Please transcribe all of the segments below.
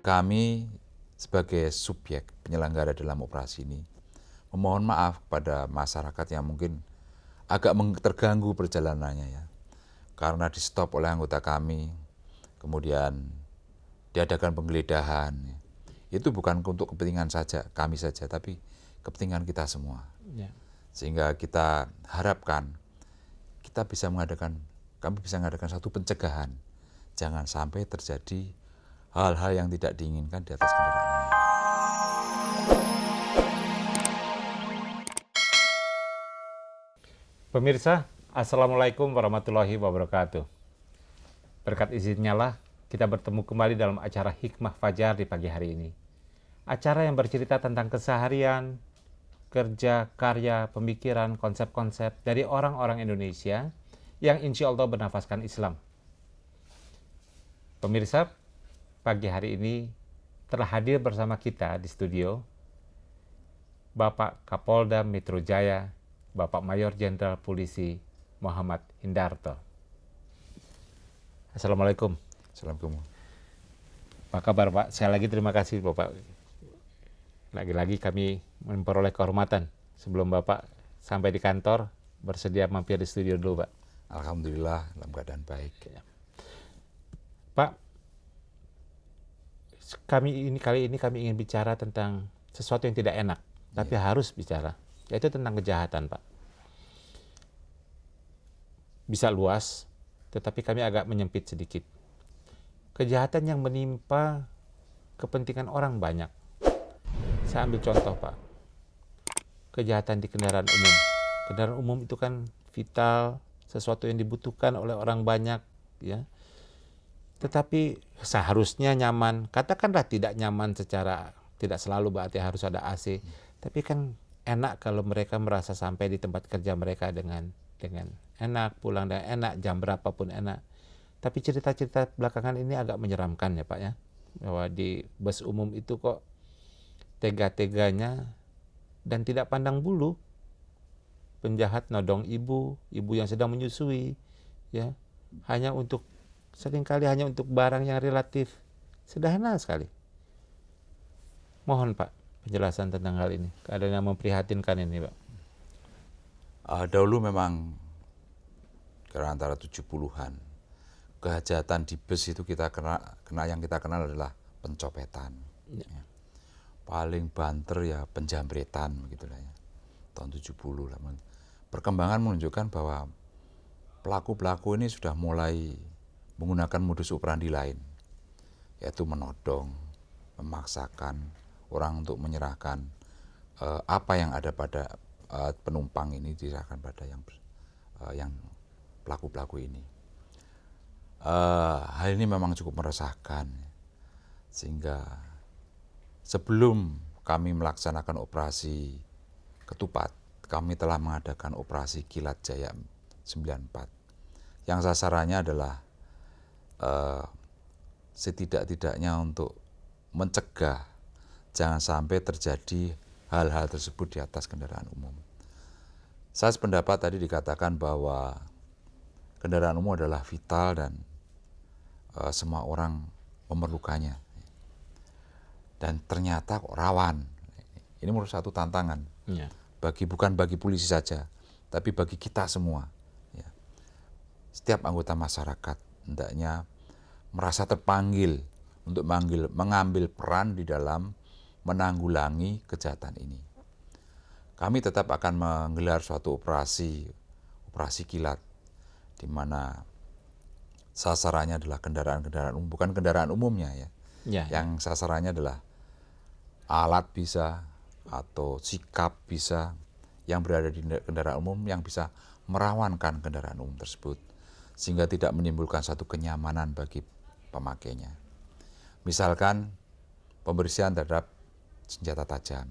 kami sebagai subjek penyelenggara dalam operasi ini memohon maaf kepada masyarakat yang mungkin agak terganggu perjalanannya ya. Karena di stop oleh anggota kami, kemudian diadakan penggeledahan. Itu bukan untuk kepentingan saja, kami saja, tapi kepentingan kita semua. Ya. Sehingga kita harapkan kami bisa mengadakan satu pencegahan. Jangan sampai terjadi hal-hal yang tidak diinginkan di atas kendaraan ini. Pemirsa, Assalamualaikum warahmatullahi wabarakatuh. Berkat izinnya lah kita bertemu kembali dalam acara Hikmah Fajar di pagi hari ini. Acara yang bercerita tentang keseharian, kerja, karya, pemikiran, konsep-konsep dari orang-orang Indonesia yang insya Allah bernafaskan Islam. Pemirsa, pagi hari ini telah hadir bersama kita di studio Bapak Kapolda Metro Jaya, Bapak Mayor Jenderal Polisi Muhammad Hindarto. Assalamualaikum. Assalamualaikum. Apa kabar Pak? Saya lagi terima kasih Bapak. Lagi-lagi kami memperoleh kehormatan sebelum Bapak sampai di kantor bersedia mampir di studio dulu Pak. Alhamdulillah dalam keadaan baik. Pak, kali ini kami ingin bicara tentang sesuatu yang tidak enak, tapi harus bicara, yaitu tentang kejahatan Pak. Bisa luas, tetapi kami agak menyempit sedikit. Kejahatan yang menimpa kepentingan orang banyak. Saya ambil contoh Pak, kejahatan di kendaraan umum. Kendaraan umum itu kan vital, sesuatu yang dibutuhkan oleh orang banyak, ya. Tetapi seharusnya nyaman. Katakanlah tidak nyaman secara, tidak selalu berarti harus ada AC. Tapi kan enak kalau mereka merasa sampai di tempat kerja mereka dengan enak, pulang dengan enak, jam berapapun enak. Tapi cerita-cerita belakangan ini agak menyeramkan ya Pak ya. Bahwa di bus umum itu kok tega-teganya dan tidak pandang bulu. Penjahat nodong ibu yang sedang menyusui, ya, seringkali hanya untuk barang yang relatif sederhana sekali. Mohon Pak penjelasan tentang hal ini. Keadaan yang memprihatinkan ini Pak. Dahulu memang kira antara 70-an kejahatan di bus itu yang kita kenal adalah pencopetan. Ya. Paling banter ya penjamretan begitulah ya. Tahun 70 lah. Perkembangan menunjukkan bahwa pelaku-pelaku ini sudah mulai menggunakan modus operandi lain, yaitu menodong, memaksakan orang untuk menyerahkan apa yang ada pada penumpang ini diserahkan pada yang pelaku-pelaku ini. Hal ini memang cukup meresahkan, sehingga sebelum kami melaksanakan operasi Ketupat, kami telah mengadakan operasi Kilat Jaya 94, yang sasarannya adalah setidak-tidaknya untuk mencegah jangan sampai terjadi hal-hal tersebut di atas kendaraan umum. Saya sependapat tadi dikatakan bahwa kendaraan umum adalah vital dan semua orang memerlukannya. Dan ternyata rawan. Ini menurut satu tantangan. Ya. Bukan bagi polisi saja, tapi bagi kita semua. Ya. Setiap anggota masyarakat hendaknya merasa terpanggil untuk mengambil peran di dalam menanggulangi kejahatan ini. Kami tetap akan menggelar suatu operasi kilat, di mana sasarannya adalah kendaraan-kendaraan umum, bukan kendaraan umumnya ya. Yang sasarannya adalah alat bisa atau sikap bisa yang berada di kendaraan umum yang bisa merawankan kendaraan umum tersebut, sehingga tidak menimbulkan satu kenyamanan bagi pemakainya. Misalkan pembersihan terhadap senjata tajam.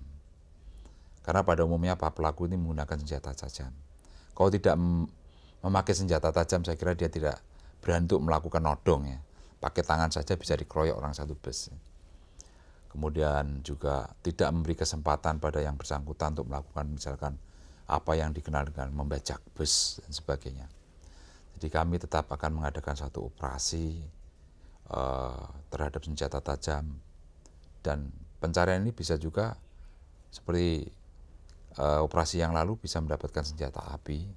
Karena pada umumnya pelaku ini menggunakan senjata tajam. Kalau tidak memakai senjata tajam, saya kira dia tidak berani untuk melakukan nodong ya. Pakai tangan saja bisa dikeroyok orang satu bus. Kemudian juga tidak memberi kesempatan pada yang bersangkutan untuk melakukan misalkan apa yang dikenal dengan membajak bus dan sebagainya. Jadi kami tetap akan mengadakan satu operasi terhadap senjata tajam Dan pencarian ini bisa juga seperti operasi yang lalu bisa mendapatkan senjata api.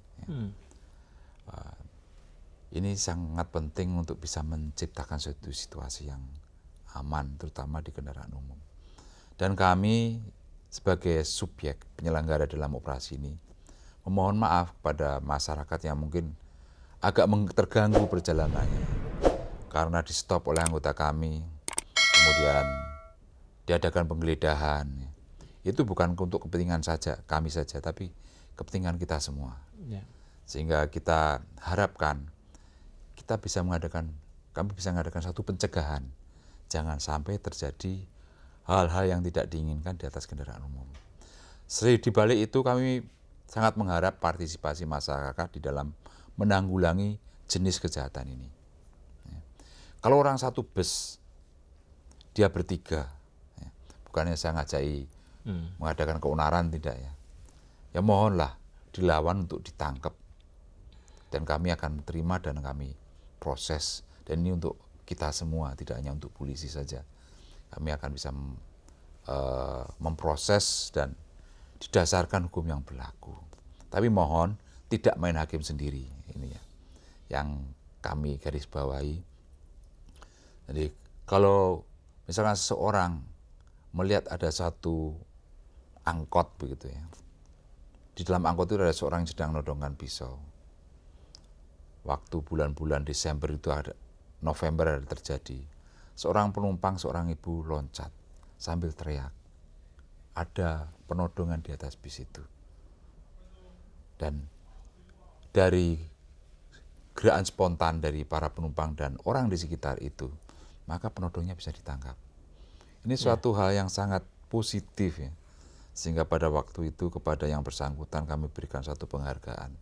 Ini sangat penting untuk bisa menciptakan suatu situasi yang aman, terutama di kendaraan umum. Dan kami sebagai subjek penyelenggara dalam operasi ini memohon maaf kepada masyarakat yang mungkin agak terganggu perjalanannya karena di stop oleh anggota kami, kemudian diadakan penggeledahan. Itu bukan untuk kepentingan saja kami saja, tapi kepentingan kita semua. Sehingga kita harapkan kami bisa mengadakan satu pencegahan, jangan sampai terjadi hal-hal yang tidak diinginkan di atas kendaraan umum. Di balik itu kami sangat mengharap partisipasi masyarakat di dalam menanggulangi jenis kejahatan ini. Kalau orang satu bus, dia bertiga, bukannya saya ngajai mengadakan keonaran, tidak ya. Ya mohonlah dilawan untuk ditangkap. Dan kami akan menerima dan kami proses. Dan ini untuk kita semua, tidak hanya untuk polisi saja. Kami akan bisa memproses dan didasarkan hukum yang berlaku. Tapi mohon tidak main hakim sendiri, ini ya, yang kami garis bawahi. Jadi kalau misalkan seseorang melihat ada satu angkot begitu ya, di dalam angkot itu ada seorang yang sedang menodongkan pisau. Waktu bulan-bulan Desember itu ada, November ada terjadi. Seorang penumpang, seorang ibu loncat sambil teriak. Ada penodongan di atas bis itu. Dan dari gerakan spontan dari para penumpang dan orang di sekitar itu, maka penodongnya bisa ditangkap. Ini suatu hal yang sangat positif ya. Sehingga pada waktu itu kepada yang bersangkutan kami berikan satu penghargaan.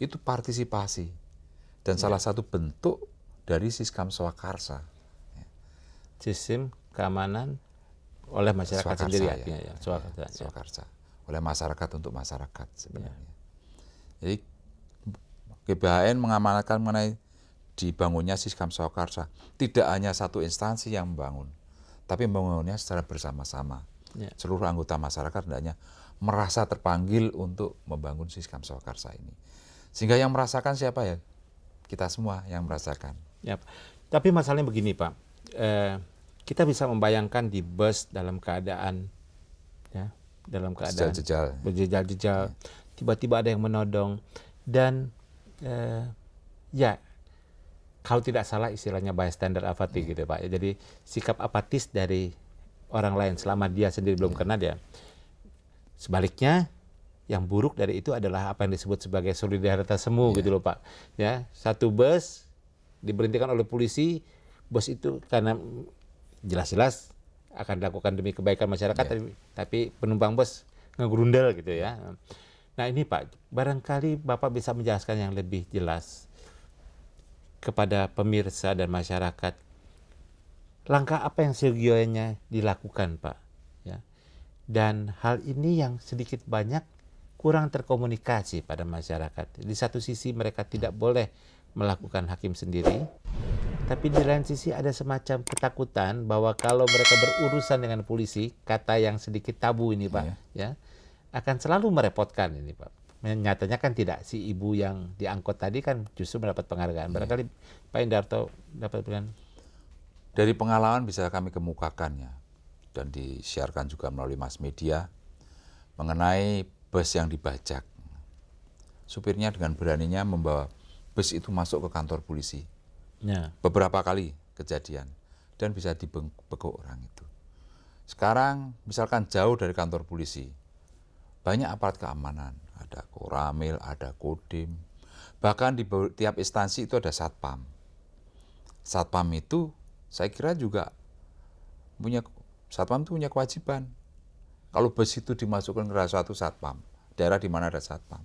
Itu partisipasi. Dan salah satu bentuk dari Siskam Swakarsa. Sistem keamanan oleh masyarakat Swakarsa, sendiri ya. Swakarsa. Oleh masyarakat untuk masyarakat sebenarnya. Jadi GBHN mengamanatkan mengenai dibangunnya Siskam Swakarsa. Tidak hanya satu instansi yang membangun, tapi membangunnya secara bersama-sama. Seluruh anggota masyarakat hendaknya merasa terpanggil untuk membangun Siskam Swakarsa ini. Sehingga yang merasakan siapa ya? Kita semua yang merasakan. Ya, tapi masalahnya begini Pak, kita bisa membayangkan di bus dalam keadaan berjejal-jejal, tiba-tiba ada yang menodong dan kalau tidak salah istilahnya bystander apathy gitu Pak. Jadi sikap apatis dari orang lain selama dia sendiri belum kena dia. Sebaliknya yang buruk dari itu adalah apa yang disebut sebagai solidaritas semu gitu loh Pak. Ya, satu bus diberhentikan oleh polisi, bus itu karena jelas-jelas akan dilakukan demi kebaikan masyarakat, tapi penumpang bus ngegrundel gitu ya. Nah ini Pak, barangkali Bapak bisa menjelaskan yang lebih jelas kepada pemirsa dan masyarakat. Langkah apa yang seyogianya dilakukan Pak? Ya. Dan hal ini yang sedikit banyak kurang terkomunikasi pada masyarakat. Di satu sisi mereka tidak boleh melakukan hakim sendiri, tapi di lain sisi ada semacam ketakutan bahwa kalau mereka berurusan dengan polisi, kata yang sedikit tabu ini Pak, ya akan selalu merepotkan ini Pak. Nyatanya kan tidak, si ibu yang diangkut tadi kan justru mendapat penghargaan. Barangkali Pak Indarto dapat penghargaan. Dari pengalaman bisa kami kemukakan ya, dan disiarkan juga melalui mass media mengenai bus yang dibajak. Supirnya dengan beraninya membawa bus itu masuk ke kantor polisi. Beberapa kali kejadian dan bisa dibekuk orang itu. Sekarang misalkan jauh dari kantor polisi, banyak aparat keamanan, ada Koramil, ada Kodim, bahkan di tiap instansi itu ada satpam. Satpam itu saya kira juga satpam itu punya kewajiban. Kalau bus itu dimasukkan ke suatu satpam, daerah di mana ada satpam,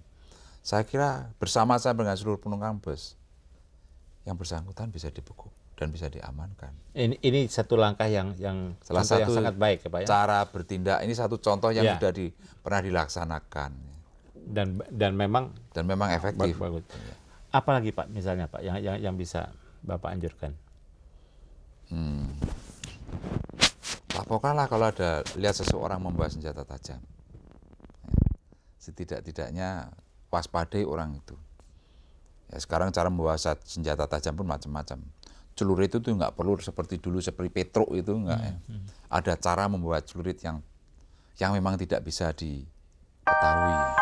saya kira bersama-sama dengan seluruh penumpang bus, yang bersangkutan bisa dibekuk dan bisa diamankan. Ini satu langkah yang salah satu yang sangat baik ya Pak ya. Cara bertindak ini satu contoh yang sudah pernah dilaksanakan dan memang efektif. Bagus. Apalagi Pak misalnya Pak yang bisa Bapak anjurkan? Pokoknya kalau ada lihat seseorang membawa senjata tajam, ya, setidak-tidaknya waspadai orang itu. Ya, sekarang cara membawa senjata tajam pun macam-macam. Celurit itu nggak perlu seperti dulu seperti Petruk itu enggak ya. Ada cara membawa celurit yang memang tidak bisa diketahui.